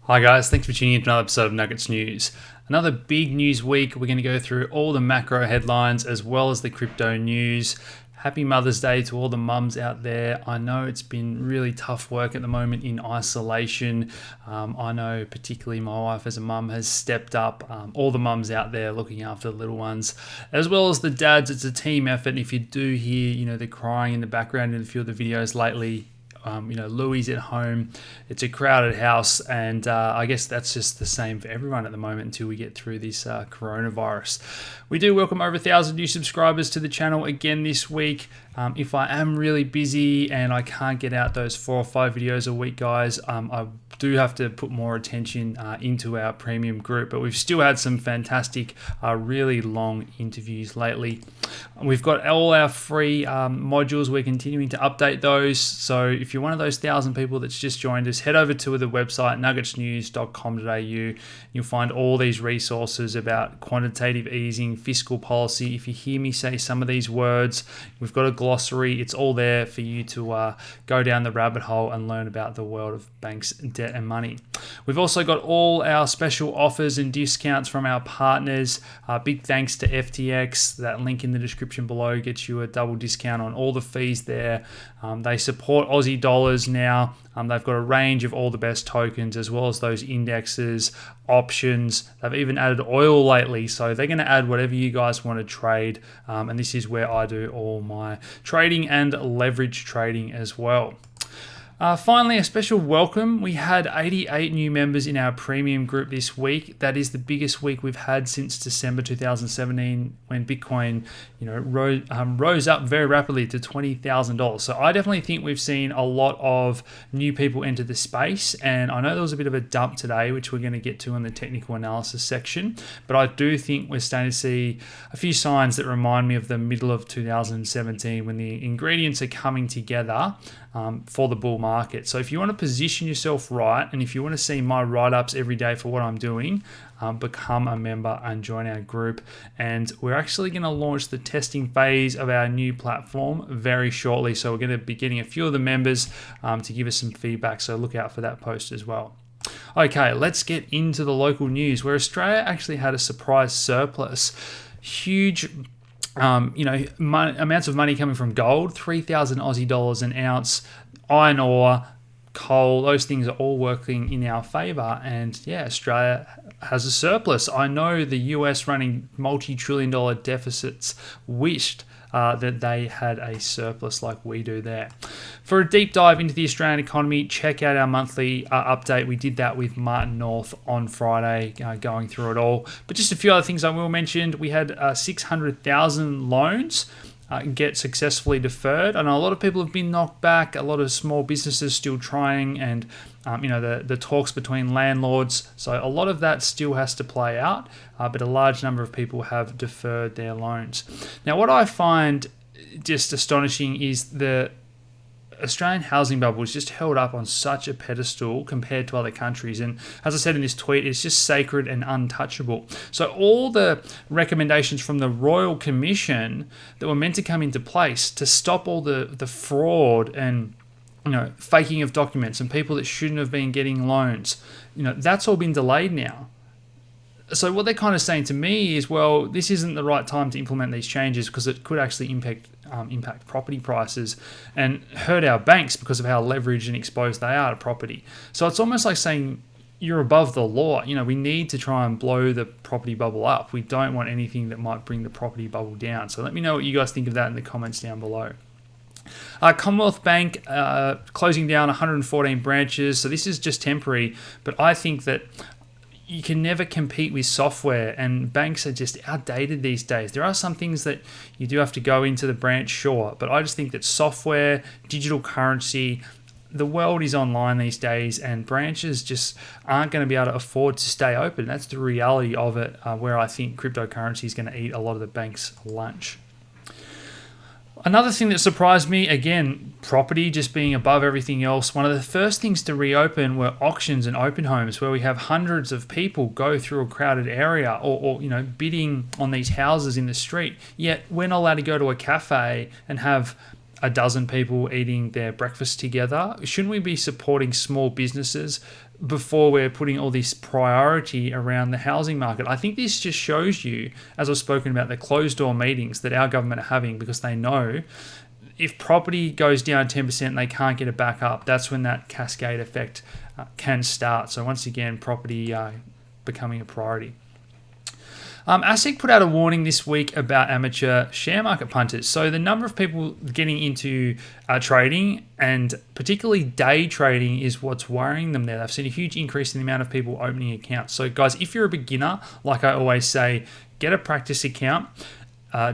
Hi guys, thanks for tuning in to another episode of Nuggets News. Another big news week. We're going to go through all the macro headlines as well as the crypto news. Happy Mother's Day to all the mums out there. I know it's been really tough work at the moment in isolation. I know particularly my wife as a mum has stepped up. All the mums out there looking after the little ones, as well as the dads. It's a team effort. And if you do hear, the crying in the background in a few of the videos lately, Louis at home, it's a crowded house, and I guess that's just the same for everyone at the moment until we get through this coronavirus. We do welcome over 1,000 new subscribers to the channel again this week. If I am really busy and I can't get out those 4 or 5 videos a week, guys, I do have to put more attention into our premium group, but we've still had some fantastic, really long interviews lately. We've got all our free modules. We're continuing to update those. So if you're one of those 1,000 people that's just joined us, head over to the website nuggetsnews.com.au. You'll find all these resources about quantitative easing, fiscal policy. If you hear me say some of these words, we've got a glossary. It's all there for you to go down the rabbit hole and learn about the world of banks, debt and money. We've also got all our special offers and discounts from our partners. Big thanks to FTX. That link in the description below gets you a double discount on all the fees there. They support Aussie dollars now. They've got a range of all the best tokens as well as those indexes, options. They've even added oil lately, so they're going to add whatever you guys want to trade. And this is where I do all my trading and leverage trading as well. Finally, a special welcome. We had 88 new members in our premium group this week. That is the biggest week we've had since December 2017 when Bitcoin, rose up very rapidly to $20,000. So I definitely think we've seen a lot of new people enter the space. And I know there was a bit of a dump today, which we're going to get to in the technical analysis section. But I do think we're starting to see a few signs that remind me of the middle of 2017 when the ingredients are coming together for the bull market. So if you want to position yourself right, and if you want to see my write-ups every day for what I'm doing, become a member and join our group. And we're actually going to launch the testing phase of our new platform very shortly. So we're going to be getting a few of the members to give us some feedback. So look out for that post as well. Okay, let's get into the local news where Australia actually had a surprise surplus. Huge amounts of money coming from gold, 3,000 Aussie dollars an ounce, iron ore, coal, those things are all working in our favor. And yeah, Australia has a surplus. I know the US running multi-trillion dollar deficits wished that they had a surplus like we do there. For a deep dive into the Australian economy, check out our monthly update. We did that with Martin North on Friday, going through it all. But just a few other things I will mention. We had 600,000 loans get successfully deferred. I know a lot of people have been knocked back, a lot of small businesses still trying, and the talks between landlords. So a lot of that still has to play out, but a large number of people have deferred their loans. Now, what I find just astonishing is the Australian housing bubble is just held up on such a pedestal compared to other countries. And as I said in this tweet, it's just sacred and untouchable. So all the recommendations from the Royal Commission that were meant to come into place to stop all the fraud and faking of documents and people that shouldn't have been getting loans, that's all been delayed now. So what they're kind of saying to me is, well, this isn't the right time to implement these changes because it could actually impact property prices and hurt our banks because of how leveraged and exposed they are to property. So it's almost like saying you're above the law. We need to try and blow the property bubble up. We don't want anything that might bring the property bubble down. So let me know what you guys think of that in the comments down below. Commonwealth Bank closing down 114 branches. So this is just temporary, but I think that you can never compete with software, and banks are just outdated these days. There are some things that you do have to go into the branch, sure, but I just think that software, digital currency, the world is online these days, and branches just aren't going to be able to afford to stay open. That's the reality of it, where I think cryptocurrency is going to eat a lot of the bank's lunch. Another thing that surprised me, again, property just being above everything else. One of the first things to reopen were auctions and open homes, where we have hundreds of people go through a crowded area or bidding on these houses in the street. Yet we're not allowed to go to a cafe and have a dozen people eating their breakfast together. Shouldn't we be supporting small businesses before we're putting all this priority around the housing market. I think this just shows you, as I've spoken about, the closed door meetings that our government are having, because they know if property goes down 10% and they can't get it back up, that's when that cascade effect can start. So once again, property becoming a priority. ASIC put out a warning this week about amateur share market punters. So the number of people getting into trading, and particularly day trading, is what's worrying them there. They've seen a huge increase in the amount of people opening accounts. So guys, if you're a beginner, like I always say, get a practice account.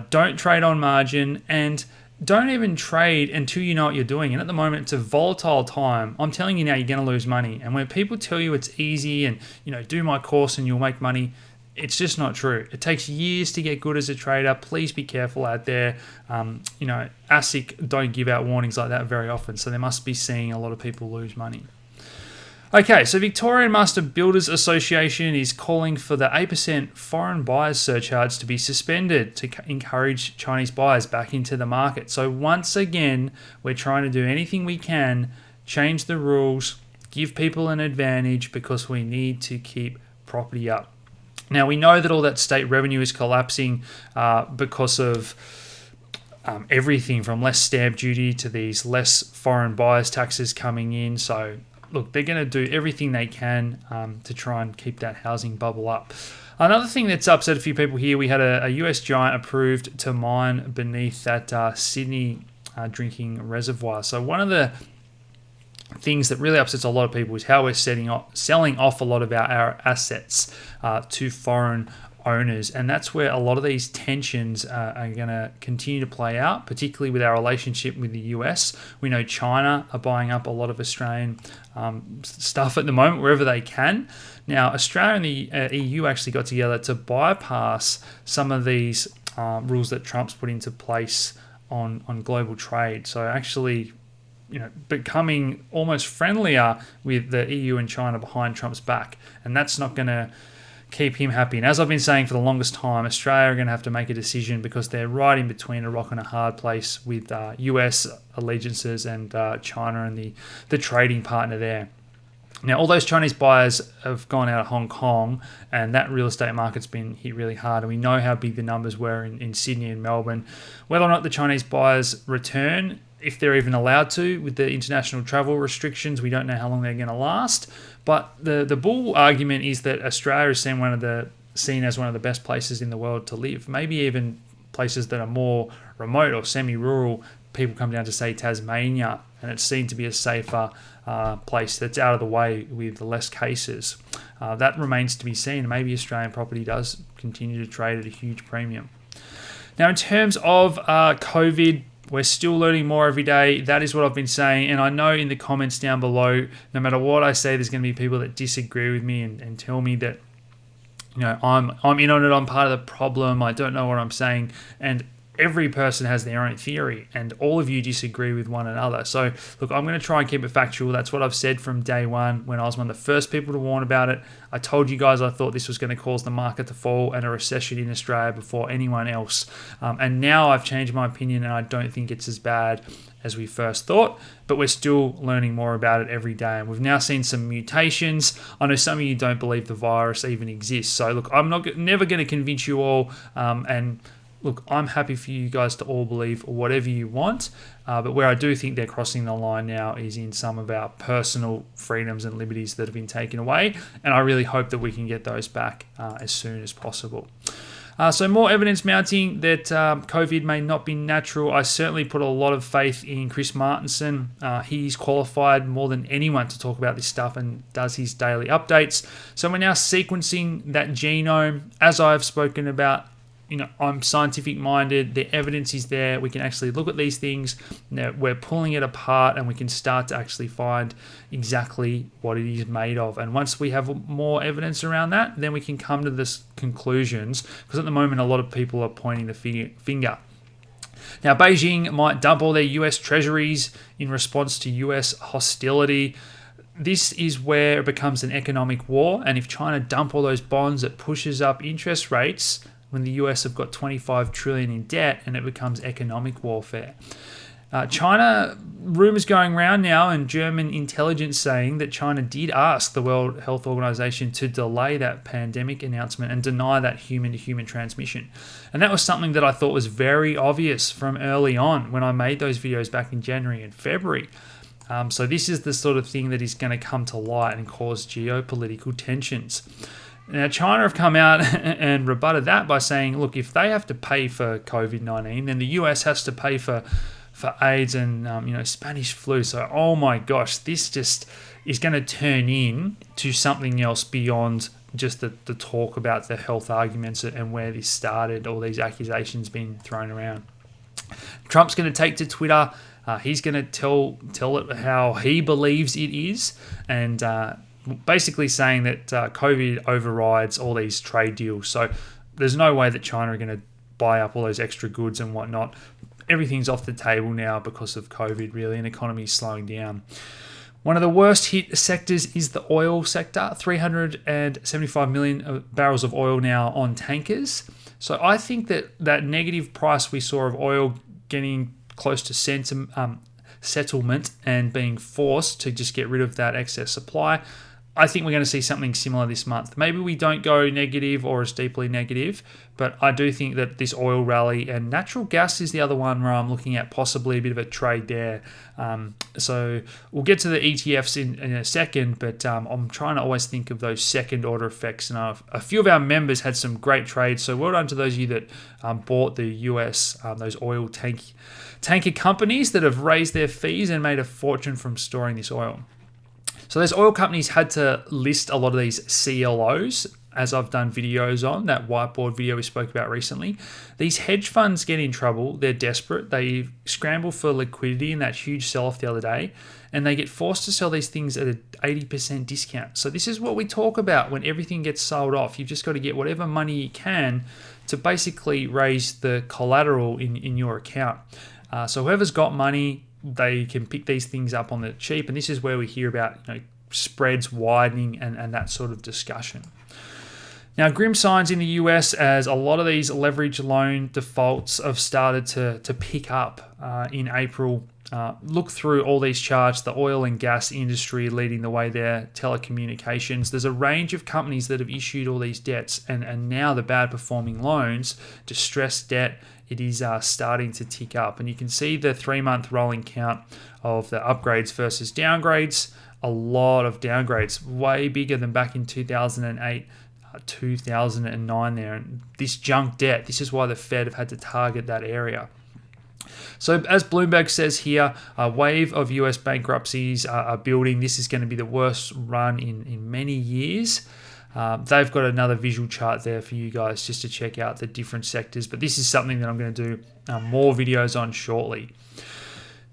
Don't trade on margin, and don't even trade until you know what you're doing. And at the moment, it's a volatile time. I'm telling you now, you're going to lose money. And when people tell you it's easy and, do my course and you'll make money, it's just not true. It takes years to get good as a trader. Please be careful out there. ASIC don't give out warnings like that very often, so they must be seeing a lot of people lose money. Okay, so Victorian Master Builders Association is calling for the 8% foreign buyers surcharge to be suspended to encourage Chinese buyers back into the market. So once again, we're trying to do anything we can, change the rules, give people an advantage, because we need to keep property up. Now, we know that all that state revenue is collapsing because of everything from less stamp duty to these less foreign buyers taxes coming in. So, look, they're going to do everything they can to try and keep that housing bubble up. Another thing that's upset a few people here, we had a US giant approved to mine beneath that Sydney drinking reservoir. So one of the things that really upsets a lot of people is how we're selling off a lot of our assets to foreign owners, and that's where a lot of these tensions are going to continue to play out, particularly with our relationship with the US. We know China are buying up a lot of Australian stuff at the moment wherever they can. Now, Australia and the EU actually got together to bypass some of these rules that Trump's put into place on global trade. So actually, becoming almost friendlier with the EU and China behind Trump's back. And that's not going to keep him happy. And as I've been saying for the longest time, Australia are going to have to make a decision, because they're right in between a rock and a hard place with US allegiances and China and the trading partner there. Now, all those Chinese buyers have gone out of Hong Kong, and that real estate market's been hit really hard. And we know how big the numbers were in Sydney and Melbourne. Whether or not the Chinese buyers return, if they're even allowed to, with the international travel restrictions, we don't know how long they're going to last. But the bull argument is that Australia is seen as one of the best places in the world to live. Maybe even places that are more remote or semi-rural. People come down to, say, Tasmania, and it's seen to be a safer place that's out of the way with less cases. That remains to be seen. Maybe Australian property does continue to trade at a huge premium. Now, in terms of COVID, we're still learning more every day. That is what I've been saying. And I know in the comments down below, no matter what I say, there's going to be people that disagree with me and tell me that, I'm in on it, I'm part of the problem, I don't know what I'm saying. And every person has their own theory, and all of you disagree with one another. So, look, I'm going to try and keep it factual. That's what I've said from day one when I was one of the first people to warn about it. I told you guys I thought this was going to cause the market to fall and a recession in Australia before anyone else. And now I've changed my opinion, and I don't think it's as bad as we first thought, but we're still learning more about it every day. And we've now seen some mutations. I know some of you don't believe the virus even exists. So, look, I'm never going to convince you all, and look, I'm happy for you guys to all believe whatever you want, but where I do think they're crossing the line now is in some of our personal freedoms and liberties that have been taken away, and I really hope that we can get those back as soon as possible. So more evidence mounting that COVID may not be natural. I certainly put a lot of faith in Chris Martenson. He's qualified more than anyone to talk about this stuff and does his daily updates. So we're now sequencing that genome, as I've spoken about. I'm scientific minded. The evidence is there. We can actually look at these things. Now, we're pulling it apart, and we can start to actually find exactly what it is made of. And once we have more evidence around that, then we can come to this conclusions, because at the moment, a lot of people are pointing the finger. Now, Beijing might dump all their US treasuries in response to US hostility. This is where it becomes an economic war. And if China dump all those bonds, it pushes up interest rates when the US have got $25 trillion in debt, and it becomes economic warfare. China, rumors going around now, and German intelligence saying that China did ask the World Health Organization to delay that pandemic announcement and deny that human-to-human transmission. And that was something that I thought was very obvious from early on when I made those videos back in January and February. So this is the sort of thing that is going to come to light and cause geopolitical tensions. Now, China have come out and rebutted that by saying, look, if they have to pay for COVID-19, then the US has to pay for AIDS and Spanish flu. So, oh my gosh, this just is going to turn into something else beyond just the talk about the health arguments and where this started, all these accusations being thrown around. Trump's going to take to Twitter. He's going to tell it how he believes it is, and basically saying that COVID overrides all these trade deals. So there's no way that China are going to buy up all those extra goods and whatnot. Everything's off the table now because of COVID, really, and the economy is slowing down. One of the worst hit sectors is the oil sector. 375 million barrels of oil now on tankers. So I think that negative price we saw of oil getting close to settlement and being forced to just get rid of that excess supply, I think we're going to see something similar this month. Maybe we don't go negative or as deeply negative, but I do think that this oil rally and natural gas is the other one where I'm looking at possibly a bit of a trade there. So we'll get to the ETFs in a second, but I'm trying to always think of those second order effects. And a few of our members had some great trades. So well done to those of you that bought the US, those oil tanker companies that have raised their fees and made a fortune from storing this oil. So those oil companies had to list a lot of these CLOs, as I've done videos on, that whiteboard video we spoke about recently. These hedge funds get in trouble. They're desperate. They scramble for liquidity in that huge sell-off the other day, and they get forced to sell these things at an 80% discount. So this is what we talk about when everything gets sold off. You've just got to get whatever money you can to basically raise the collateral in your account. So whoever's got money, they can pick these things up on the cheap, and this is where we hear about spreads widening and that sort of discussion. Now, grim signs in the US as a lot of these leverage loan defaults have started to pick up in April. Look through all these charts, the oil and gas industry leading the way there, telecommunications. There's a range of companies that have issued all these debts, and now the bad performing loans, distressed debt, it is starting to tick up. And you can see the 3-month rolling count of the upgrades versus downgrades. A lot of downgrades, way bigger than back in 2008, 2009 there. And this junk debt, this is why the Fed have had to target that area. So as Bloomberg says here, a wave of US bankruptcies are building. This is going to be the worst run in many years. They've got another visual chart there for you guys just to check out the different sectors. But this is something that I'm going to do more videos on shortly.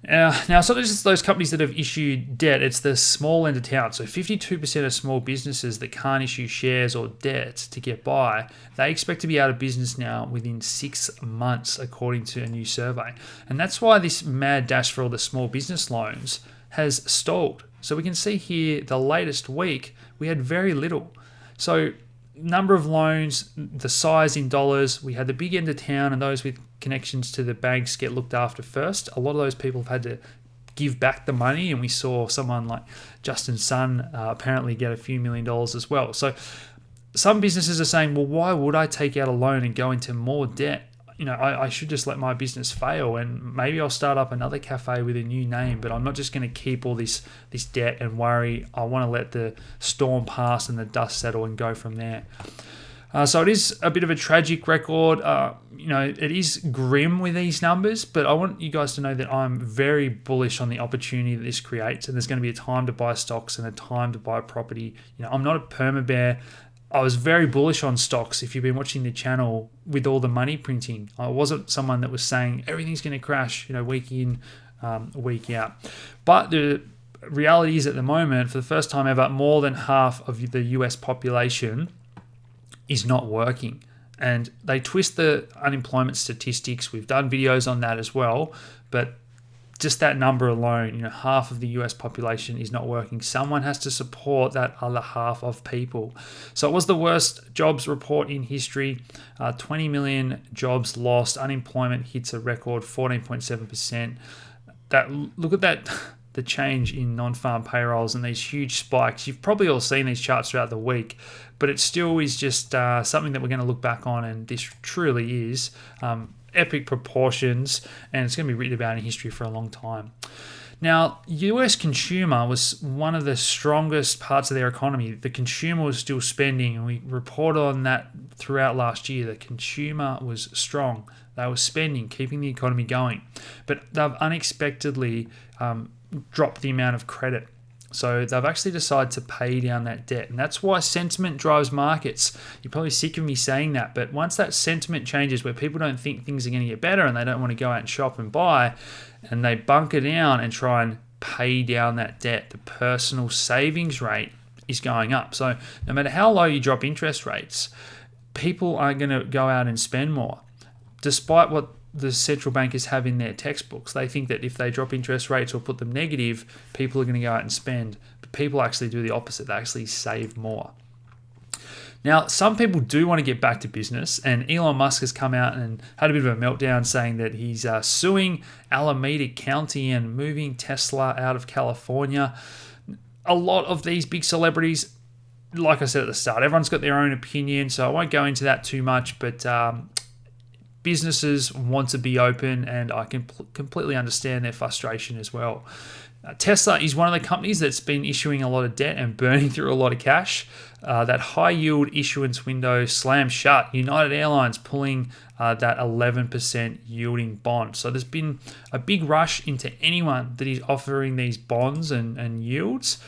Now, so this is those companies that have issued debt. It's the small end of town. So 52% of small businesses that can't issue shares or debt to get by, they expect to be out of business now within 6 months, according to a new survey. And that's why this mad dash for all the small business loans has stalled. So we can see here the latest week, we had very little. So number of loans, the size in dollars, we had the big end of town and those with connections to the banks get looked after first. A lot of those people have had to give back the money, and we saw someone like Justin Sun apparently get a few $1 million as well. So some businesses are saying, well, why would I take out a loan and go into more debt? I should just let my business fail, and maybe I'll start up another cafe with a new name, but I'm not just going to keep all this debt and worry. I want to let the storm pass and the dust settle and go from there. So it is a bit of a tragic record. It is grim with these numbers, but I want you guys to know that I'm very bullish on the opportunity that this creates, and there's going to be a time to buy stocks and a time to buy property. I'm not a perma bear. I was very bullish on stocks if you've been watching the channel with all the money printing. I wasn't someone that was saying everything's going to crash, week in, week out. But the reality is at the moment, for the first time ever, more than half of the US population is not working. And they twist the unemployment statistics. We've done videos on that as well. But just that number alone, half of the US population is not working. Someone has to support that other half of people. So it was the worst jobs report in history. 20 million jobs lost. Unemployment hits a record 14.7%. look at that, the change in non-farm payrolls and these huge spikes. You've probably all seen these charts throughout the week, but it still is just something that we're going to look back on, and this truly is epic proportions, and it's going to be written about in history for a long time. Now, US consumer was one of the strongest parts of their economy. The consumer was still spending, and we reported on that throughout last year. The consumer was strong. They were spending, keeping the economy going. But they've unexpectedly dropped the amount of credit. So they've actually decided to pay down that debt. And that's why sentiment drives markets. You're probably sick of me saying that, but once that sentiment changes where people don't think things are going to get better and they don't want to go out and shop and buy, and they bunker down and try and pay down that debt, the personal savings rate is going up. So no matter how low you drop interest rates, people are going to go out and spend more. Despite what the central bankers have in their textbooks, they think that if they drop interest rates or put them negative, people are going to go out and spend. But people actually do the opposite. They actually save more. Now, some people do want to get back to business, and Elon Musk has come out and had a bit of a meltdown saying that he's suing Alameda County and moving Tesla out of California. A lot of these big celebrities, like I said at the start, everyone's got their own opinion, so I won't go into that too much, but businesses want to be open, and I can completely understand their frustration as well. Tesla is one of the companies that's been issuing a lot of debt and burning through a lot of cash. That high yield issuance window slammed shut. United Airlines pulling that 11% yielding bond. So there's been a big rush into anyone that is offering these bonds and yields.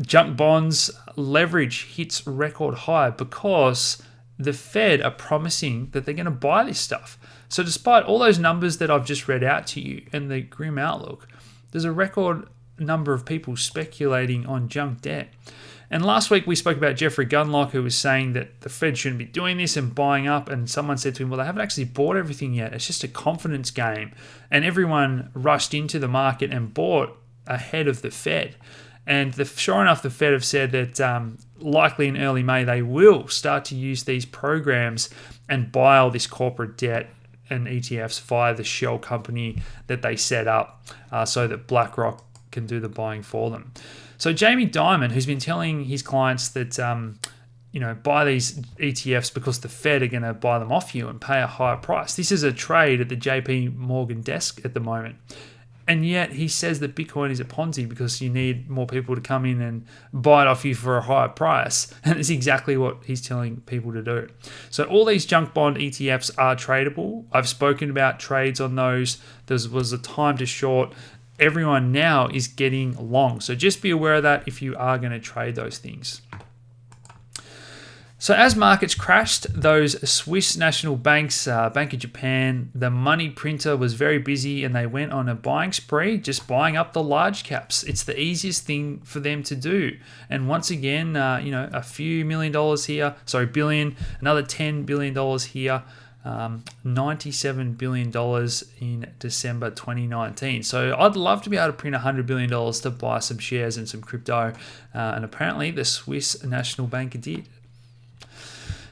Junk bonds leverage hits record high because the Fed are promising that they're going to buy this stuff. So despite all those numbers that I've just read out to you and the grim outlook, there's a record number of people speculating on junk debt. And last week we spoke about Jeffrey Gundlach, who was saying that the Fed shouldn't be doing this and buying up. And someone said to him, well, they haven't actually bought everything yet. It's just a confidence game. And everyone rushed into the market and bought ahead of the Fed. And sure enough, the Fed have said that likely in early May, they will start to use these programs and buy all this corporate debt and ETFs via the shell company that they set up so that BlackRock can do the buying for them. So Jamie Dimon, who's been telling his clients that buy these ETFs because the Fed are going to buy them off you and pay a higher price. This is a trade at the JP Morgan desk at the moment. And yet he says that Bitcoin is a Ponzi because you need more people to come in and buy it off you for a higher price. And it's exactly what he's telling people to do. So all these junk bond ETFs are tradable. I've spoken about trades on those. There was a time to short. Everyone now is getting long. So just be aware of that if you are going to trade those things. So as markets crashed, those Swiss national banks, Bank of Japan, the money printer was very busy and they went on a buying spree, just buying up the large caps. It's the easiest thing for them to do. And once again, a few $1 billion, another $10 billion here, $97 billion in December 2019. So I'd love to be able to print $100 billion to buy some shares and some crypto. And apparently the Swiss National Bank did.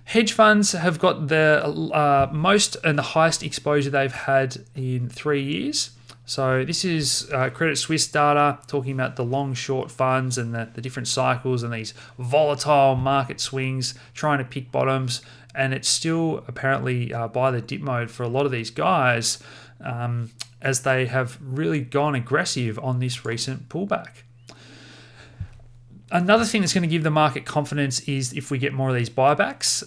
Hedge funds have got the most and the highest exposure they've had in 3 years. So this is Credit Suisse data talking about the long short funds and the different cycles and these volatile market swings, trying to pick bottoms. And it's still apparently by the dip mode for a lot of these guys as they have really gone aggressive on this recent pullback. Another thing that's going to give the market confidence is if we get more of these buybacks.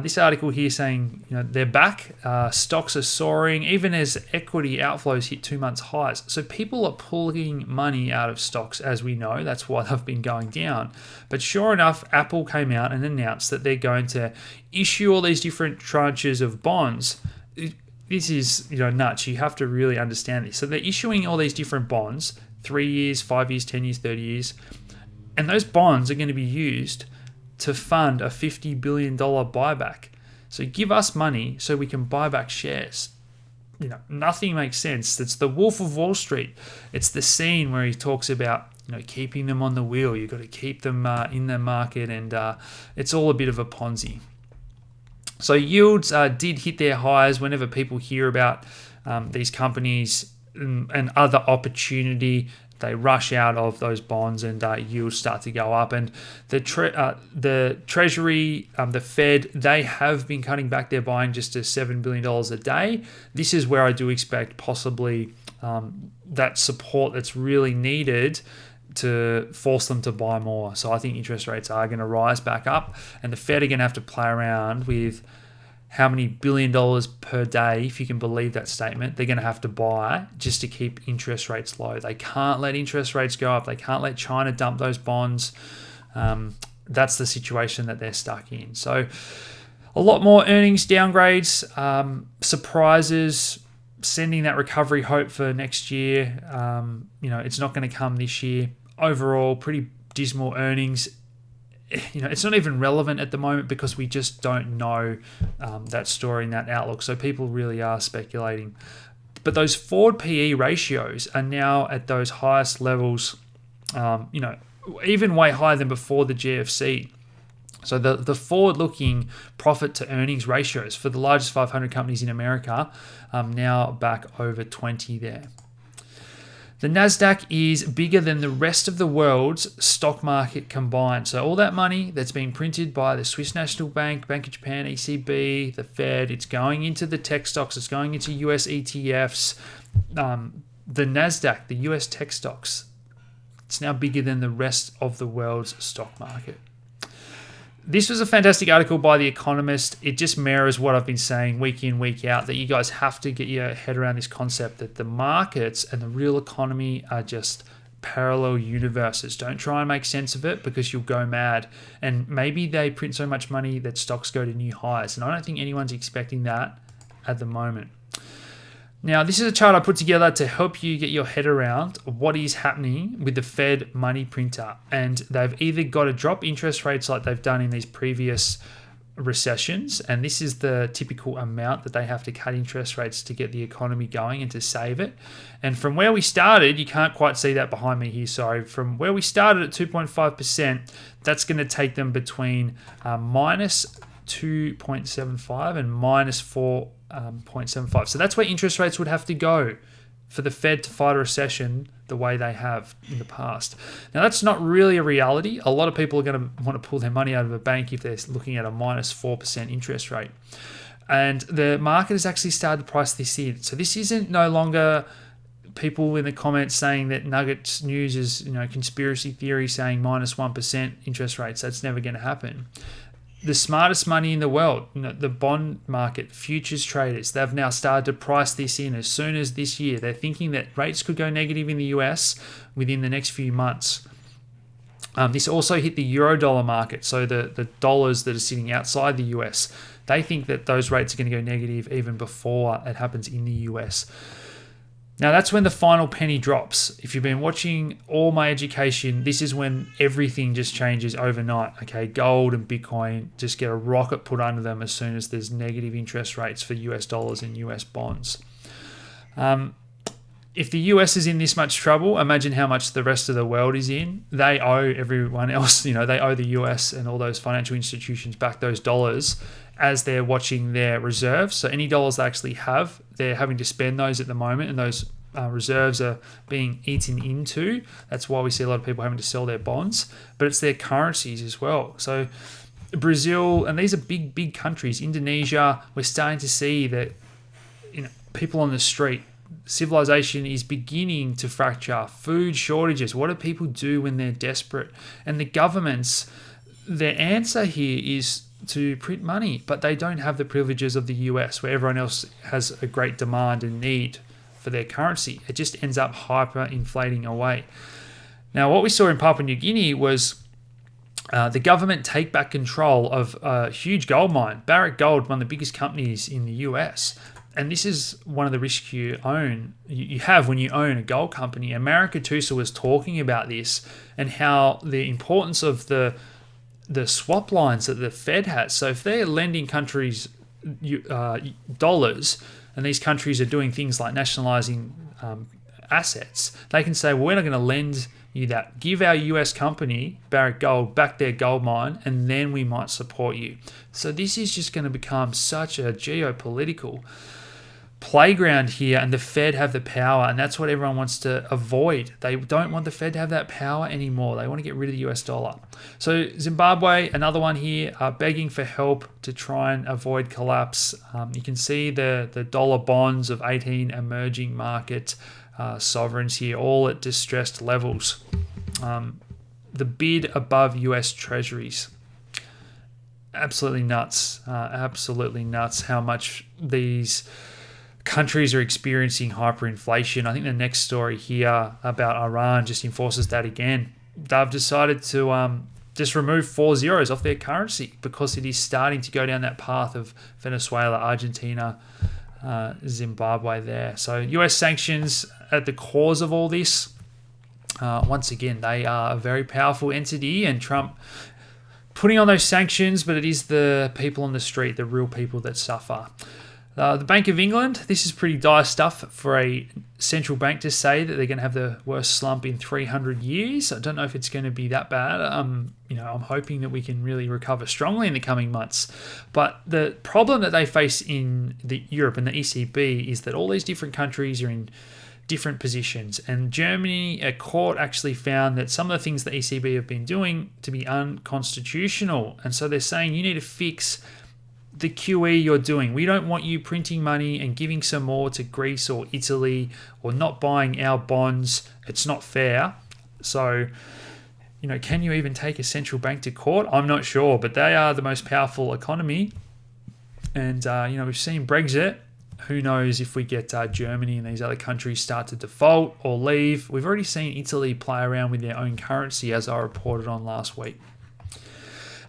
This article here saying they're back, stocks are soaring, even as equity outflows hit 2 months highs. So people are pulling money out of stocks, as we know. That's why they've been going down. But sure enough, Apple came out and announced that they're going to issue all these different tranches of bonds. This is nuts. You have to really understand this. So they're issuing all these different bonds, 3 years, 5 years, 10 years, 30 years. And those bonds are going to be used to fund a $50 billion buyback. So give us money so we can buy back shares. Nothing makes sense. It's the Wolf of Wall Street. It's the scene where he talks about keeping them on the wheel. You've got to keep them in the market, and it's all a bit of a Ponzi. So yields did hit their highs. Whenever people hear about these companies and other opportunity, they rush out of those bonds and yields start to go up. And the Treasury, the Fed, they have been cutting back their buying just to $7 billion a day. This is where I do expect possibly that support that's really needed to force them to buy more. So I think interest rates are going to rise back up, and the Fed are going to have to play around with how many $1 billion per day, if you can believe that statement, they're going to have to buy just to keep interest rates low. They can't let interest rates go up. They can't let China dump those bonds. That's the situation that they're stuck in. So a lot more earnings downgrades, surprises, sending that recovery hope for next year. It's not going to come this year. Overall, pretty dismal earnings. It's not even relevant at the moment because we just don't know that story and that outlook. So people really are speculating. But those forward PE ratios are now at those highest levels, even way higher than before the GFC. So the forward-looking profit to earnings ratios for the largest 500 companies in America now back over 20 there. The NASDAQ is bigger than the rest of the world's stock market combined. So all that money that's been printed by the Swiss National Bank, Bank of Japan, ECB, the Fed, it's going into the tech stocks, it's going into US ETFs. The NASDAQ, the US tech stocks, it's now bigger than the rest of the world's stock market. This was a fantastic article by The Economist. It just mirrors what I've been saying week in, week out, that you guys have to get your head around this concept that the markets and the real economy are just parallel universes. Don't try and make sense of it because you'll go mad. And maybe they print so much money that stocks go to new highs. And I don't think anyone's expecting that at the moment. Now, this is a chart I put together to help you get your head around what is happening with the Fed money printer. And they've either got to drop interest rates like they've done in these previous recessions, and this is the typical amount that they have to cut interest rates to get the economy going and to save it. And from where we started, you can't quite see that behind me here, sorry. From where we started at 2.5%, that's going to take them between minus 2.75 and minus 4.75. So that's where interest rates would have to go for the Fed to fight a recession the way they have in the past. Now, that's not really a reality. A lot of people are going to want to pull their money out of a bank if they're looking at a minus 4% interest rate. And the market has actually started to price this in. So this isn't no longer people in the comments saying that Nuggets News is, conspiracy theory saying minus 1% interest rates. That's never going to happen. The smartest money in the world, the bond market, futures traders, they've now started to price this in as soon as this year. They're thinking that rates could go negative in the US within the next few months. This also hit the Eurodollar market, so the dollars that are sitting outside the US. They think that those rates are going to go negative even before it happens in the US. Now, that's when the final penny drops. If you've been watching all my education, this is when everything just changes overnight. Okay, gold and Bitcoin just get a rocket put under them as soon as there's negative interest rates for US dollars and US bonds. If the US is in this much trouble, imagine how much the rest of the world is in. They owe everyone else, they owe the US and all those financial institutions back those dollars as they're watching their reserves. So any dollars they actually have, they're having to spend those at the moment, and those reserves are being eaten into. That's why we see a lot of people having to sell their bonds, but it's their currencies as well. So Brazil, and these are big countries, Indonesia, we're starting to see that people on the street, civilization is beginning to fracture. Food shortages. What do people do when they're desperate? And the governments, their answer here is to print money, but they don't have the privileges of the US, where everyone else has a great demand and need for their currency. It just ends up hyper-inflating away. Now, what we saw in Papua New Guinea was the government take back control of a huge gold mine. Barrick Gold, one of the biggest companies in the US. And this is one of the risks you have when you own a gold company. America Tusa was talking about this and how the importance of the swap lines that the Fed has. So if they're lending countries dollars, and these countries are doing things like nationalizing assets, they can say, well, we're not going to lend you that. Give our US company, Barrick Gold, back their gold mine, and then we might support you. So this is just going to become such a geopolitical playground here, and the Fed have the power, and that's what everyone wants to avoid. They don't want the Fed to have that power anymore. They want to get rid of the US dollar. So Zimbabwe, another one here, are begging for help to try and avoid collapse. You can see the dollar bonds of 18 emerging market sovereigns here, all at distressed levels. The bid above US treasuries. Absolutely nuts. Absolutely nuts how much these countries are experiencing hyperinflation. I think the next story here about Iran just enforces that again. They've decided to just remove 4 zeros off their currency because it is starting to go down that path of Venezuela, Argentina, Zimbabwe there. So US sanctions at the cause of all this. Once again, they are a very powerful entity, and Trump putting on those sanctions, but it is the people on the street, the real people, that suffer. The Bank of England, this is pretty dire stuff for a central bank to say that they're going to have the worst slump in 300 years. I don't know if it's going to be that bad. I'm hoping that we can really recover strongly in the coming months. But the problem that they face in Europe and the ECB is that all these different countries are in different positions. And Germany, a court actually found that some of the things the ECB have been doing to be unconstitutional. And so they're saying you need to fix the QE you're doing. We don't want you printing money and giving some more to Greece or Italy, or not buying our bonds. It's not fair. So, can you even take a central bank to court? I'm not sure, but they are the most powerful economy. And, we've seen Brexit. Who knows if we get Germany and these other countries start to default or leave. We've already seen Italy play around with their own currency, as I reported on last week.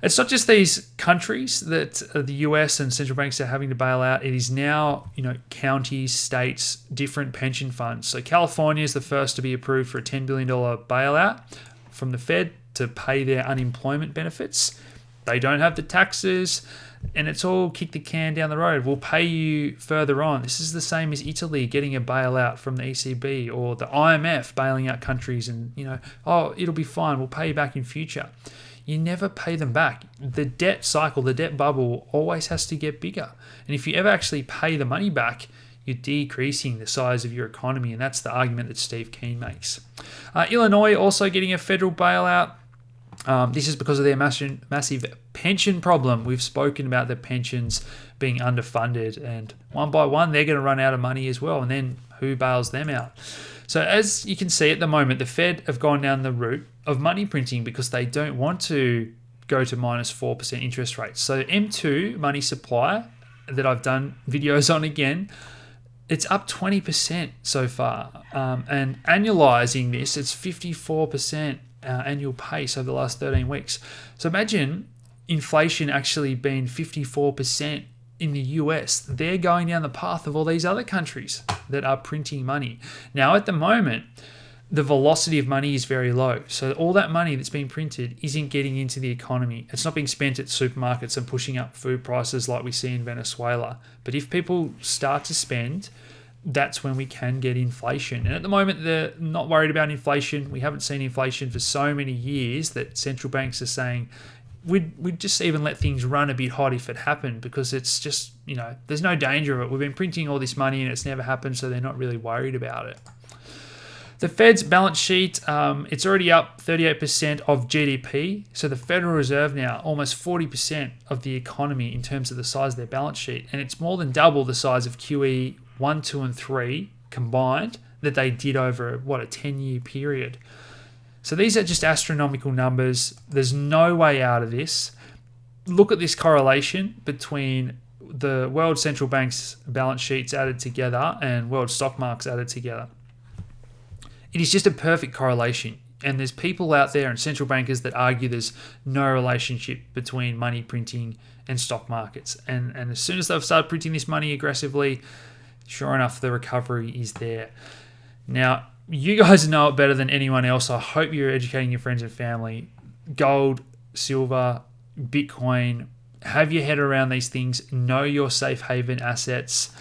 It's not just these countries that the US and central banks are having to bail out. It is now, counties, states, different pension funds. So California is the first to be approved for a $10 billion bailout from the Fed to pay their unemployment benefits. They don't have the taxes, and it's all kick the can down the road. We'll pay you further on. This is the same as Italy getting a bailout from the ECB, or the IMF bailing out countries and, it'll be fine. We'll pay you back in future. You never pay them back. The debt cycle, the debt bubble always has to get bigger. And if you ever actually pay the money back, you're decreasing the size of your economy. And that's the argument that Steve Keen makes. Illinois also getting a federal bailout. This is because of their massive pension problem. We've spoken about the pensions being underfunded, and one by one, they're going to run out of money as well. And then who bails them out? So as you can see at the moment, the Fed have gone down the route of money printing because they don't want to go to minus 4% interest rates. So M2 money supply that I've done videos on again, it's up 20% so far. And annualizing this, it's 54% annual pace over the last 13 weeks. So imagine inflation actually being 54% in the US. They're going down the path of all these other countries that are printing money. Now, at the moment, the velocity of money is very low. So all that money that's being printed isn't getting into the economy. It's not being spent at supermarkets and pushing up food prices like we see in Venezuela. But if people start to spend, that's when we can get inflation. And at the moment, they're not worried about inflation. We haven't seen inflation for so many years that central banks are saying, we'd just even let things run a bit hot if it happened, because it's just, there's no danger of it. We've been printing all this money and it's never happened, so they're not really worried about it. The Fed's balance sheet, it's already up 38% of GDP. So the Federal Reserve now, almost 40% of the economy in terms of the size of their balance sheet. And it's more than double the size of QE 1, 2, and 3 combined that they did over, a 10-year period. So these are just astronomical numbers. There's no way out of this. Look at this correlation between the world central banks' balance sheets added together and world stock markets added together. It is just a perfect correlation. And there's people out there and central bankers that argue there's no relationship between money printing and stock markets. And as soon as they've started printing this money aggressively, sure enough, the recovery is there. Now, you guys know it better than anyone else. I hope you're educating your friends and family. Gold, silver, Bitcoin, have your head around these things. Know your safe haven assets.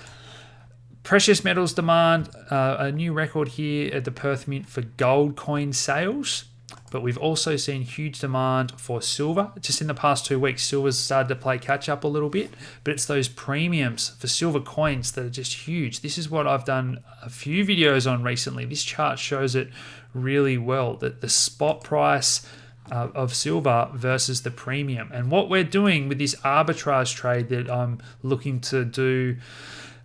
Precious metals demand, a new record here at the Perth Mint for gold coin sales. but we've also seen huge demand for silver. Just in the past 2 weeks, silver's started to play catch up a little bit, but it's those premiums for silver coins that are just huge. This is what I've done a few videos on recently. This chart shows it really well, that the spot price of silver versus the premium. And what we're doing with this arbitrage trade that I'm looking to do,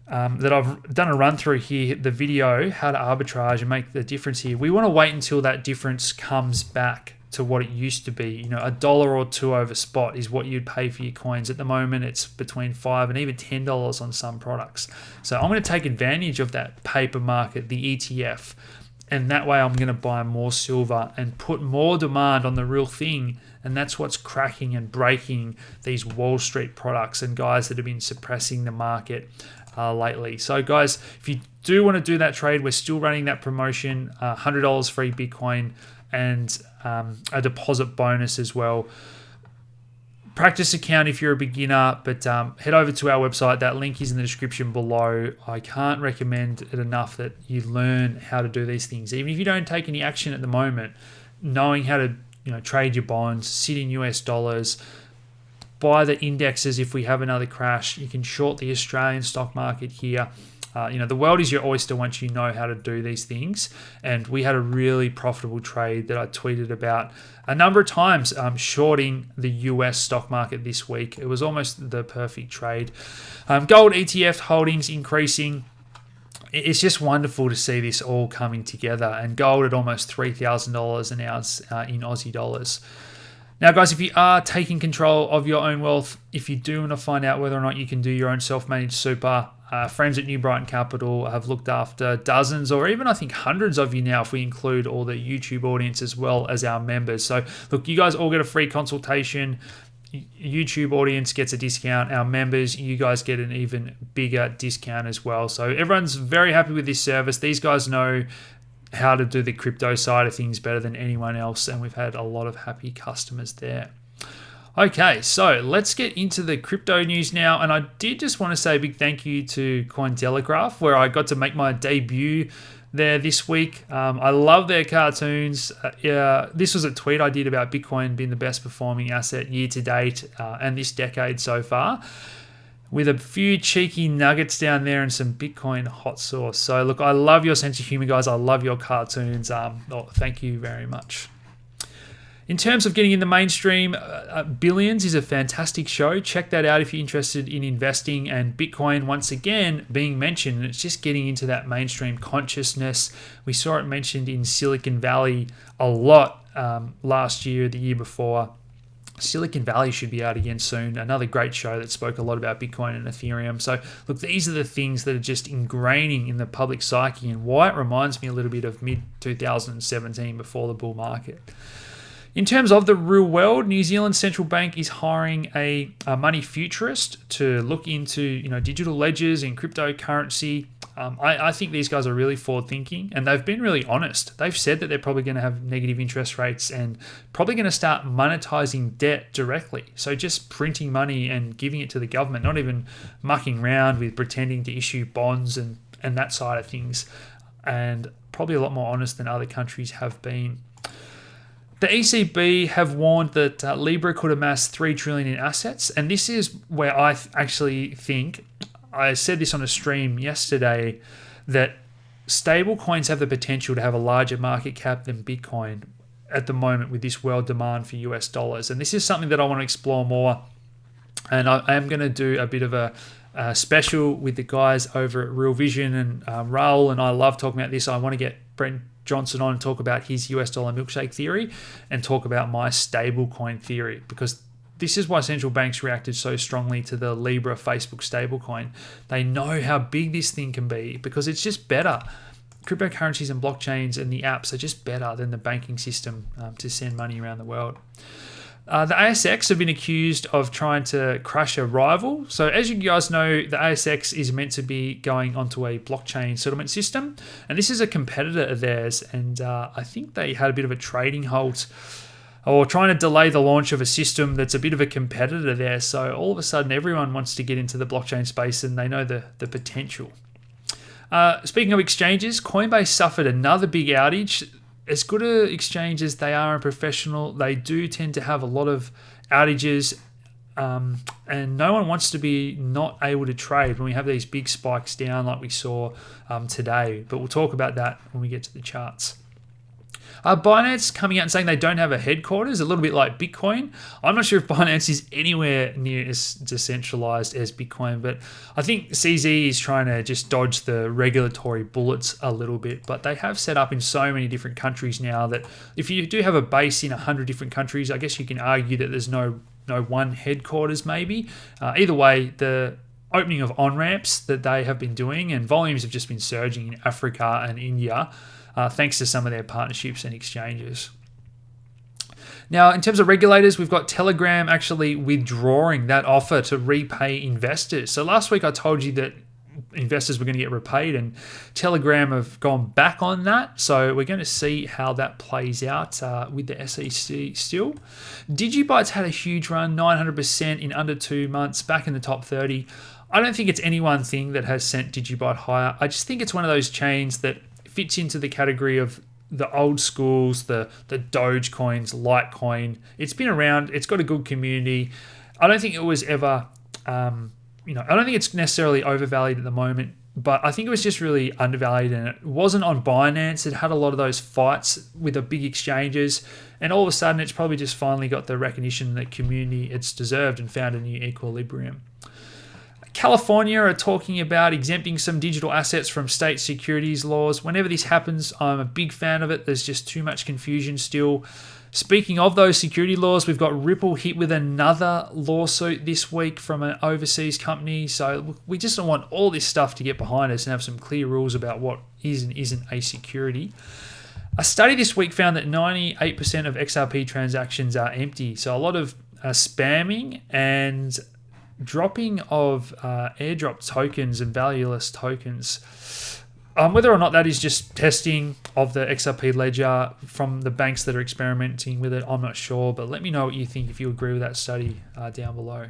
that I've done a run through here, the video, how to arbitrage and make the difference here. We want to wait until that difference comes back to what it used to be. $1 or $2 over spot is what you'd pay for your coins. At the moment, it's between $5 and even $10 on some products. So I'm going to take advantage of that paper market, the ETF. And that way I'm going to buy more silver and put more demand on the real thing. And that's what's cracking and breaking these Wall Street products and guys that have been suppressing the market lately. So guys, if you do want to do that trade, we're still running that promotion, $100 free Bitcoin and a deposit bonus as well. Practice account if you're a beginner, but head over to our website. That link is in the description below. I can't recommend it enough that you learn how to do these things. Even if you don't take any action at the moment, knowing how to trade your bonds, sit in US dollars, buy the indexes if we have another crash. You can short the Australian stock market here. The world is your oyster once you know how to do these things. And we had a really profitable trade that I tweeted about a number of times, shorting the US stock market this week. It was almost the perfect trade. Gold ETF holdings increasing. It's just wonderful to see this all coming together. And gold at almost $3,000 an ounce in Aussie dollars. Now, guys, if you are taking control of your own wealth, if you do want to find out whether or not you can do your own self-managed super, friends at New Brighton Capital have looked after dozens or even I think hundreds of you now if we include all the YouTube audience as well as our members. So look, you guys all get a free consultation. YouTube audience gets a discount. Our members, you guys get an even bigger discount as well. So everyone's very happy with this service. These guys know how to do the crypto side of things better than anyone else, and we've had a lot of happy customers there. Okay, so let's get into the crypto news now. And I did just want to say a big thank you to Cointelegraph, where I got to make my debut there this week. I love their cartoons. This was a tweet I did about Bitcoin being the best performing asset year to date and this decade so far, with a few cheeky nuggets down there and some Bitcoin hot sauce. So look, I love your sense of humor, guys. I love your cartoons. Thank you very much. In terms of getting in the mainstream, Billions is a fantastic show. Check that out if you're interested in investing, and Bitcoin once again being mentioned. And it's just getting into that mainstream consciousness. We saw it mentioned in Silicon Valley a lot last year, the year before. Silicon Valley should be out again soon. Another great show that spoke a lot about Bitcoin and Ethereum. So look, these are the things that are just ingraining in the public psyche and why it reminds me a little bit of mid-2017 before the bull market. In terms of the real world, New Zealand Central Bank is hiring a money futurist to look into digital ledgers and cryptocurrency. I think these guys are really forward thinking, and they've been really honest. They've said that they're probably going to have negative interest rates and probably going to start monetizing debt directly. So just printing money and giving it to the government, not even mucking around with pretending to issue bonds and that side of things, and probably a lot more honest than other countries have been. The ECB have warned that Libra could amass $3 trillion in assets, and this is where I actually think, I said this on a stream yesterday, that stable coins have the potential to have a larger market cap than Bitcoin at the moment with this world demand for US dollars. And this is something that I want to explore more, and I am going to do a bit of a special with the guys over at Real Vision, and Raul and I love talking about this. I want to get Brent Johnson on and talk about his US dollar milkshake theory and talk about my stablecoin theory, because this is why central banks reacted so strongly to the Libra Facebook stablecoin. They know how big this thing can be because it's just better. Cryptocurrencies and blockchains and the apps are just better than the banking system to send money around the world. The ASX have been accused of trying to crush a rival. So as you guys know, the ASX is meant to be going onto a blockchain settlement system. And this is a competitor of theirs. And I think they had a bit of a trading halt or trying to delay the launch of a system that's a bit of a competitor there. So all of a sudden, everyone wants to get into the blockchain space and they know the potential. Speaking of exchanges, Coinbase suffered another big outage. as good an exchange as they are and professional, they do tend to have a lot of outages, and no one wants to be not able to trade when we have these big spikes down like we saw today. But we'll talk about that when we get to the charts. Binance coming out and saying they don't have a headquarters, a little bit like Bitcoin. I'm not sure if Binance is anywhere near as decentralized as Bitcoin, but I think CZ is trying to just dodge the regulatory bullets a little bit. But they have set up in so many different countries now that if you do have a base in 100 different countries, I guess you can argue that there's no one headquarters maybe. Either way, the opening of on-ramps that they have been doing, and volumes have just been surging in Africa and India, thanks to some of their partnerships and exchanges. Now, in terms of regulators, we've got Telegram actually withdrawing that offer to repay investors. So last week I told you that investors were going to get repaid, and Telegram have gone back on that. So we're going to see how that plays out with the SEC still. DigiByte's had a huge run, 900% in under 2 months, back in the top 30. I don't think it's any one thing that has sent DigiByte higher. I just think it's one of those chains that fits into the category of the old schools, the Doge coins, Litecoin. It's been around. It's got a good community. I don't think it was ever, I don't think it's necessarily overvalued at the moment, but I think it was just really undervalued, and it wasn't on Binance. It had a lot of those fights with the big exchanges, and all of a sudden it's probably just finally got the recognition that community it's deserved and found a new equilibrium. California are talking about exempting some digital assets from state securities laws. Whenever this happens, I'm a big fan of it. There's just too much confusion still. Speaking of those security laws, we've got Ripple hit with another lawsuit this week from an overseas company. So we just don't want all this stuff to get behind us and have some clear rules about what is and isn't a security. A study this week found that 98% of XRP transactions are empty. So a lot of spamming and dropping of airdrop tokens and valueless tokens. Whether or not that is just testing of the XRP ledger from the banks that are experimenting with it, I'm not sure, but let me know what you think if you agree with that study down below.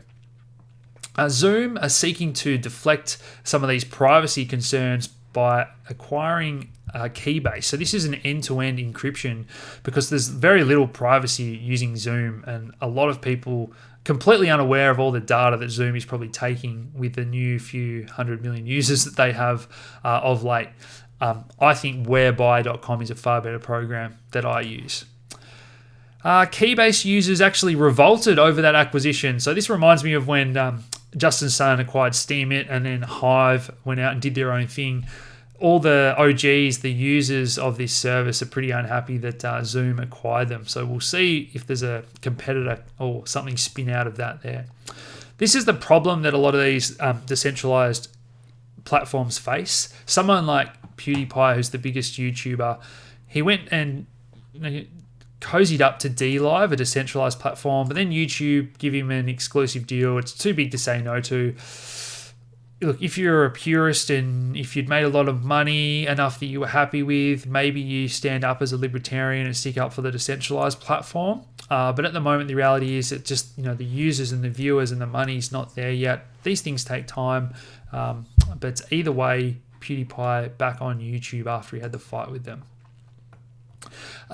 Zoom are seeking to deflect some of these privacy concerns by acquiring Keybase. So this is an end-to-end encryption because there's very little privacy using Zoom, and a lot of people completely unaware of all the data that Zoom is probably taking with the new few 100 million users that they have of late. I think whereby.com is a far better program that I use. Keybase users actually revolted over that acquisition. So this reminds me of when Justin Sun acquired Steemit and then Hive went out and did their own thing. All the OGs, the users of this service, are pretty unhappy that Zoom acquired them. So we'll see if there's a competitor or something spin out of that there. This is the problem that a lot of these decentralized platforms face. Someone like PewDiePie, who's the biggest YouTuber, he went and cozied up to DLive, a decentralized platform, but then YouTube give him an exclusive deal. It's too big to say no to. Look, if you're a purist and if you'd made a lot of money, enough that you were happy with, maybe you stand up as a libertarian and stick up for the decentralized platform. But at the moment, the reality is that just the users and the viewers and the money's not there yet. These things take time. But either way, PewDiePie back on YouTube after he had the fight with them.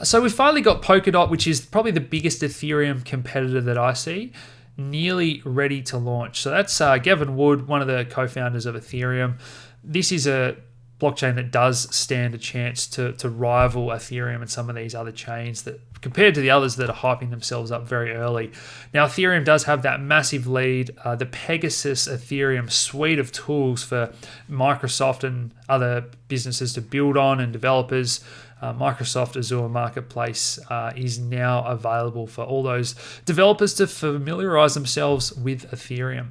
So we've finally got Polkadot, which is probably the biggest Ethereum competitor that I see, nearly ready to launch. So that's Gavin Wood, one of the co-founders of Ethereum. This is a blockchain that does stand a chance to rival Ethereum and some of these other chains that, compared to the others that are hyping themselves up very early. Now, Ethereum does have that massive lead. The Pegasus Ethereum suite of tools for Microsoft and other businesses to build on and developers. Microsoft Azure Marketplace is now available for all those developers to familiarize themselves with Ethereum.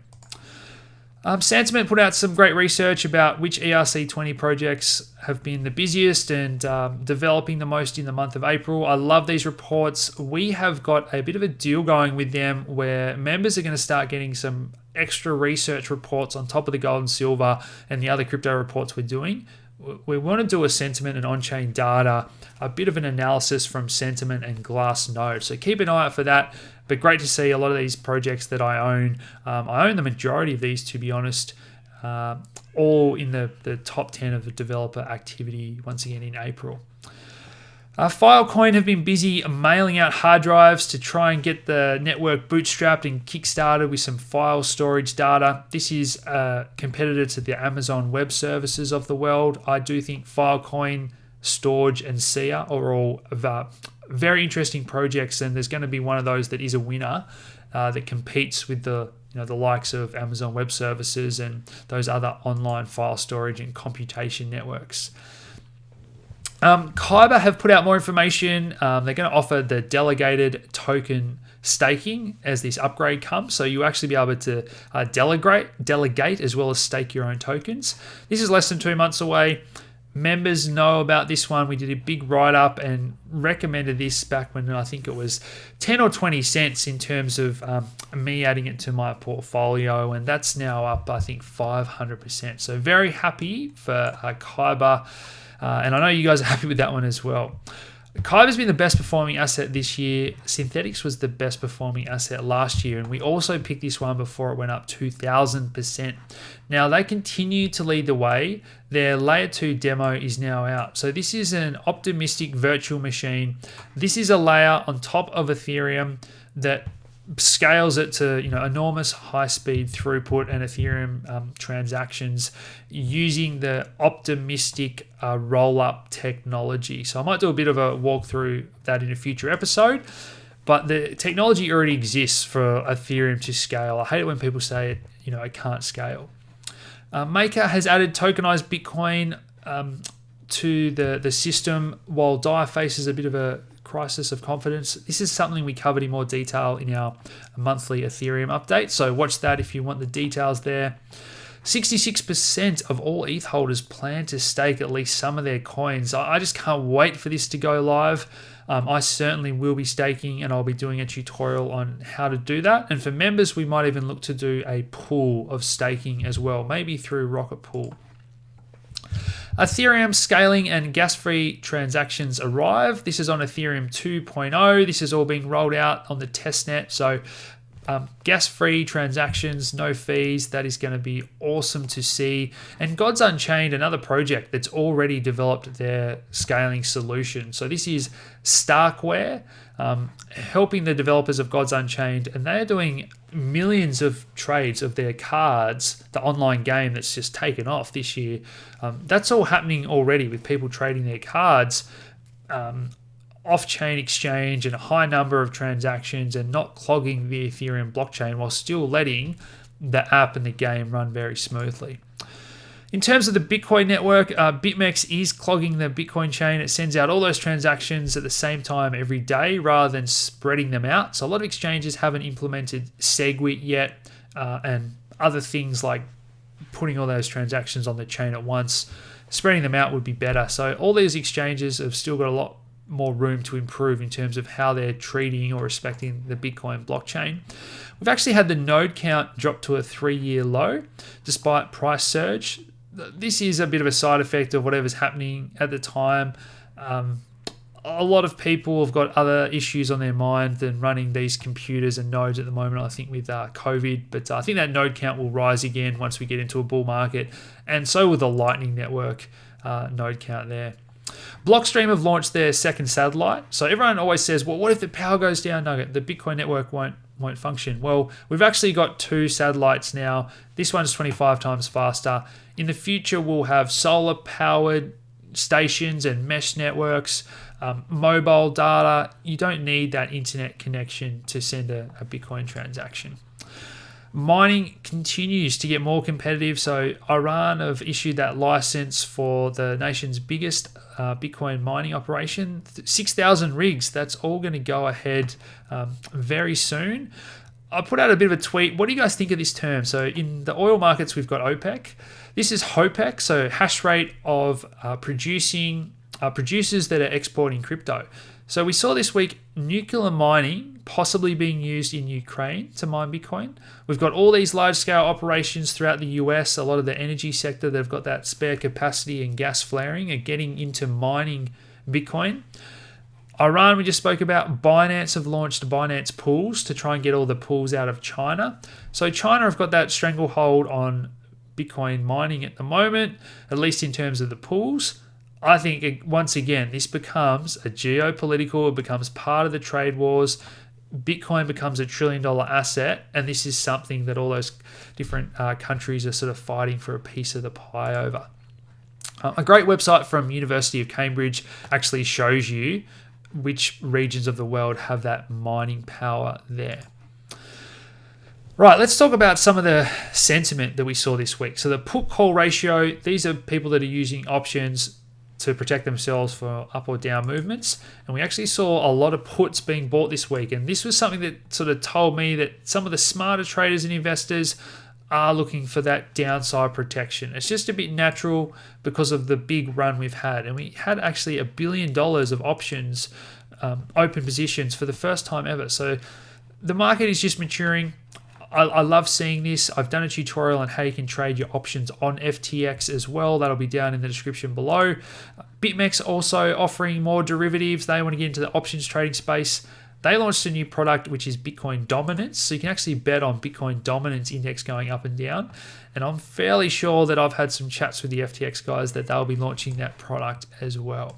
Santiment put out some great research about which ERC20 projects have been the busiest and developing the most in the month of April. I love these reports. We have got a bit of a deal going with them where members are going to start getting some extra research reports on top of the gold and silver and the other crypto reports we're doing. We want to do a sentiment and on-chain data, a bit of an analysis from sentiment and Glassnode. So keep an eye out for that. But great to see a lot of these projects that I own. I own the majority of these, to be honest, all in the top 10 of the developer activity once again in April. Filecoin have been busy mailing out hard drives to try and get the network bootstrapped and kickstarted with some file storage data. This is a competitor to the Amazon Web Services of the world. I do think Filecoin, Storage, and Sia are all very interesting projects, and there's going to be one of those that is a winner that competes with the likes of Amazon Web Services and those other online file storage and computation networks. Kyber have put out more information. They're going to offer the delegated token staking as this upgrade comes. So you'll actually be able to delegate as well as stake your own tokens. This is less than 2 months away. Members know about this one. We did a big write-up and recommended this back when I think it was 10 or 20 cents in terms of me adding it to my portfolio. And that's now up, I think, 500%. So very happy for Kyber. And I know you guys are happy with that one as well. Kyber's been the best performing asset this year. Synthetics was the best performing asset last year. And we also picked this one before it went up 2,000%. Now they continue to lead the way. Their layer 2 demo is now out. So this is an optimistic virtual machine. This is a layer on top of Ethereum that scales it to enormous high-speed throughput and Ethereum transactions using the optimistic roll-up technology. So I might do a bit of a walkthrough of that in a future episode, but the technology already exists for Ethereum to scale. I hate it when people say it can't scale. Maker has added tokenized Bitcoin to the system while DAI faces a bit of a crisis of confidence. This is something we covered in more detail in our monthly Ethereum update. So watch that if you want the details there. 66% of all ETH holders plan to stake at least some of their coins. I just can't wait for this to go live. I certainly will be staking, and I'll be doing a tutorial on how to do that. And for members, we might even look to do a pool of staking as well, maybe through Rocket Pool. Ethereum scaling and gas-free transactions arrive. This is on Ethereum 2.0. This is all being rolled out on the testnet. So gas-free transactions, no fees. That is going to be awesome to see. And Gods Unchained, another project that's already developed their scaling solution. So this is Starkware, helping the developers of Gods Unchained, and they are doing millions of trades of their cards, the online game that's just taken off this year. That's all happening already with people trading their cards off-chain exchange and a high number of transactions and not clogging the Ethereum blockchain while still letting the app and the game run very smoothly. In terms of the Bitcoin network, BitMEX is clogging the Bitcoin chain. It sends out all those transactions at the same time every day rather than spreading them out. So a lot of exchanges haven't implemented SegWit yet, and other things like putting all those transactions on the chain at once. Spreading them out would be better. So all these exchanges have still got a lot more room to improve in terms of how they're treating or respecting the Bitcoin blockchain. We've actually had the node count drop to a 3-year low despite price surge. This is a bit of a side effect of whatever's happening at the time. A lot of people have got other issues on their mind than running these computers and nodes at the moment, I think, with COVID. But I think that node count will rise again once we get into a bull market. And so will the Lightning Network node count there. Blockstream have launched their second satellite. So everyone always says, well, what if the power goes down, Nugget? The Bitcoin network won't function. Well, we've actually got 2 satellites now. This one's 25 times faster. In the future, we'll have solar-powered stations and mesh networks, mobile data. You don't need that internet connection to send a Bitcoin transaction. Mining continues to get more competitive. So Iran have issued that license for the nation's biggest Bitcoin mining operation. 6,000 rigs. That's all going to go ahead very soon. I put out a bit of a tweet. What do you guys think of this term? So in the oil markets, we've got OPEC. This is HOPEC, so hash rate of producers that are exporting crypto. So we saw this week nuclear mining possibly being used in Ukraine to mine Bitcoin. We've got all these large-scale operations throughout the US. A lot of the energy sector, they've got that spare capacity and gas flaring are getting into mining Bitcoin. Iran, we just spoke about. Binance have launched Binance pools to try and get all the pools out of China. So China have got that stranglehold on Bitcoin mining at the moment, at least in terms of the pools. I think once again, this becomes a geopolitical, it becomes part of the trade wars. Bitcoin becomes $1 trillion asset, and this is something that all those different countries are sort of fighting for a piece of the pie over. A great website from University of Cambridge actually shows you which regions of the world have that mining power there. Right, let's talk about some of the sentiment that we saw this week. So the put-call ratio, these are people that are using options to protect themselves for up or down movements. And we actually saw a lot of puts being bought this week. And this was something that sort of told me that some of the smarter traders and investors are looking for that downside protection. It's just a bit natural because of the big run we've had. And we had actually $1 billion of options, open positions for the first time ever. So the market is just maturing. I love seeing this. I've done a tutorial on how you can trade your options on FTX as well. That'll be down in the description below. BitMEX also offering more derivatives. They want to get into the options trading space. They launched a new product, which is Bitcoin dominance. So you can actually bet on Bitcoin dominance index going up and down. And I'm fairly sure that I've had some chats with the FTX guys that they'll be launching that product as well.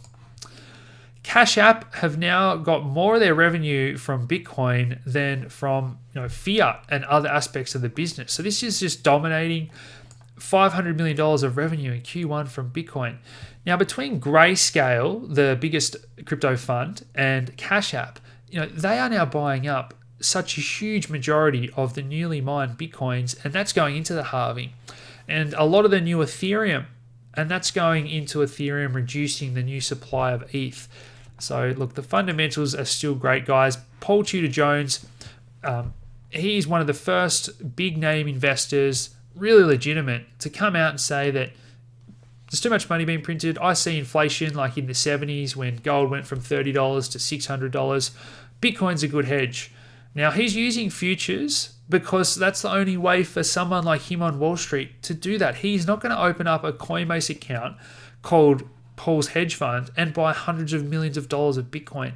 Cash App have now got more of their revenue from Bitcoin than from fiat and other aspects of the business. So this is just dominating. $500 million of revenue in Q1 from Bitcoin. Now between Grayscale, the biggest crypto fund, and Cash App, they are now buying up such a huge majority of the newly mined Bitcoins, and that's going into the halving. And a lot of the new Ethereum, and that's going into Ethereum, reducing the new supply of ETH. So look, the fundamentals are still great, guys. Paul Tudor Jones, he's one of the first big name investors, really legitimate, to come out and say that there's too much money being printed. I see inflation like in the 70s when gold went from $30 to $600. Bitcoin's a good hedge. Now he's using futures because that's the only way for someone like him on Wall Street to do that. He's not going to open up a Coinbase account called Paul's hedge fund and buy hundreds of millions of dollars of Bitcoin.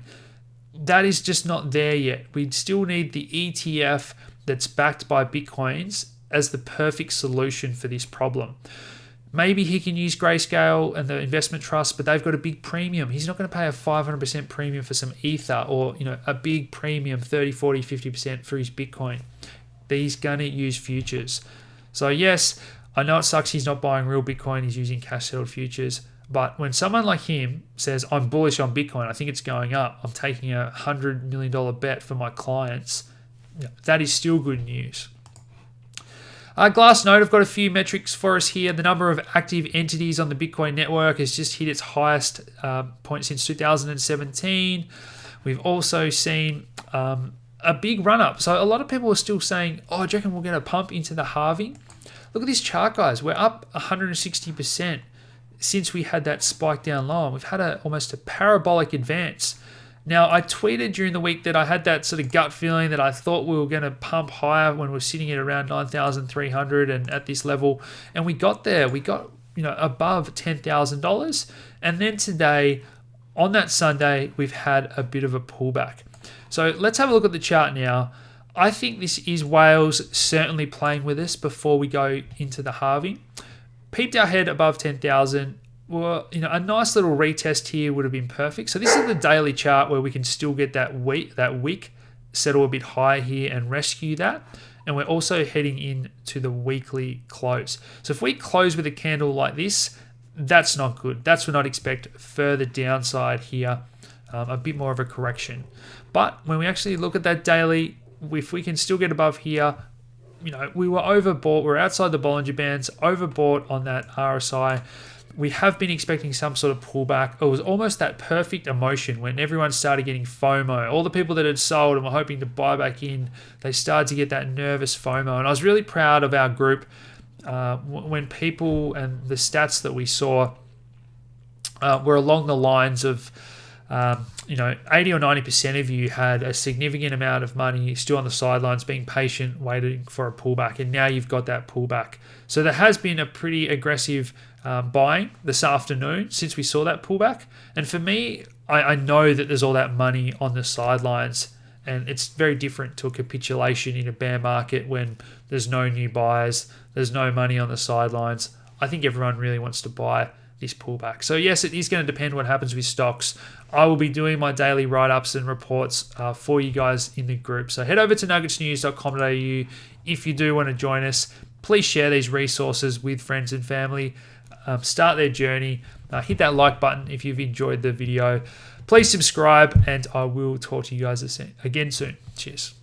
That is just not there yet. We still need the ETF that's backed by Bitcoins as the perfect solution for this problem. Maybe he can use Grayscale and the investment trust, but they've got a big premium. He's not going to pay a 500% premium for some Ether or a big premium 30, 40, 50% for his Bitcoin. He's going to use futures. So yes, I know it sucks he's not buying real Bitcoin. He's using cash-settled futures. But when someone like him says, I'm bullish on Bitcoin, I think it's going up, I'm taking a $100 million bet for my clients, that is still good news. Glassnode, I've got a few metrics for us here. The number of active entities on the Bitcoin network has just hit its highest point since 2017. We've also seen a big run-up. So a lot of people are still saying, do you reckon we'll get a pump into the halving? Look at this chart, guys. We're up 160%. Since we had that spike down low, and we've had almost a parabolic advance. Now, I tweeted during the week that I had that sort of gut feeling that I thought we were going to pump higher when we were sitting at around 9,300 and at this level, and we got there. We got above $10,000, and then today, on that Sunday, we've had a bit of a pullback. So let's have a look at the chart now. I think this is whales certainly playing with us before we go into the halving. Peeped our head above 10,000. Well, a nice little retest here would have been perfect. So this is the daily chart where we can still get that wick, settle a bit higher here and rescue that. And we're also heading into the weekly close. So if we close with a candle like this, that's not good. That's when I'd expect further downside here, a bit more of a correction. But when we actually look at that daily, if we can still get above here, we were overbought. We're outside the Bollinger Bands, overbought on that RSI. We have been expecting some sort of pullback. It was almost that perfect emotion when everyone started getting FOMO. All the people that had sold and were hoping to buy back in, they started to get that nervous FOMO. And I was really proud of our group when people and the stats that we saw were along the lines of 80 or 90% of you had a significant amount of money still on the sidelines, being patient, waiting for a pullback, and now you've got that pullback. So there has been a pretty aggressive buying this afternoon since we saw that pullback. And for me, I know that there's all that money on the sidelines, and it's very different to a capitulation in a bear market when there's no new buyers, there's no money on the sidelines. I think everyone really wants to buy this pullback. So yes, it is going to depend what happens with stocks. I will be doing my daily write-ups and reports for you guys in the group. So head over to nuggetsnews.com.au if you do want to join us. Please share these resources with friends and family. Start their journey. Hit that like button if you've enjoyed the video. Please subscribe, and I will talk to you guys again soon. Cheers.